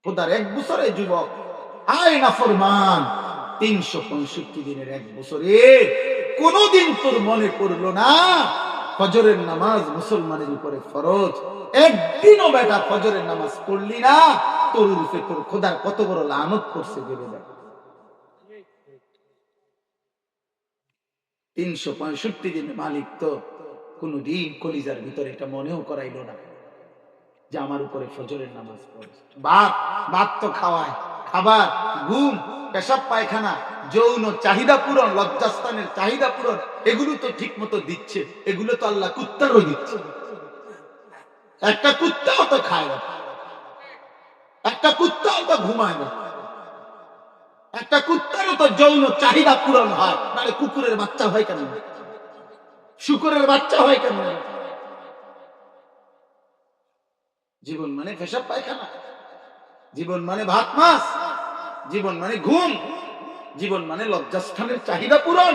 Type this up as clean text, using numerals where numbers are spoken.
খোদার 1 বছরে যুবক আয় নাফরমান, 365 দিনের 1 বছরে কোনদিন তোর মনে পড়লো না ফজরের নামাজ মুসলমানের উপরে ফরজ? একদিনও বেটা ফজরের নামাজ পড়লি না, তোর উপরে তোর খোদার কত বড় লানত করছে ভেবে দেখ। 365 দিনের মালিক তো কোনদিন কলিজার ভিতরে এটা মনেও করাইলো না যে আমার উপরে ফজরের নামাজ পড়ে। ভাত তো খাওয়ায়, খাবার, ঘুম, পেশাব পায়খানা, যৌন চাহিদা পূরণ, লজ্জাস্থানের চাহিদা পূরণ, এগুলো তো ঠিক মতো দিচ্ছে। এগুলো তো আল্লাহ কুত্তারও দিচ্ছে। একটা কুত্তাও তো খায় না, একটা কুত্তাও তো ঘুমায় না, একটা কুত্তারও তো যৌন চাহিদা পূরণ হয়, মানে কুকুরের বাচ্চা হয় কেন, শুকুরের বাচ্চা হয় কেন? জীবন মানে পেশাব পায়খানা, জীবন মানে ভাত মাছ, জীবন মানে ঘুম, জীবন মানে লজ্জাস্থানের চাহিদা পূরণ।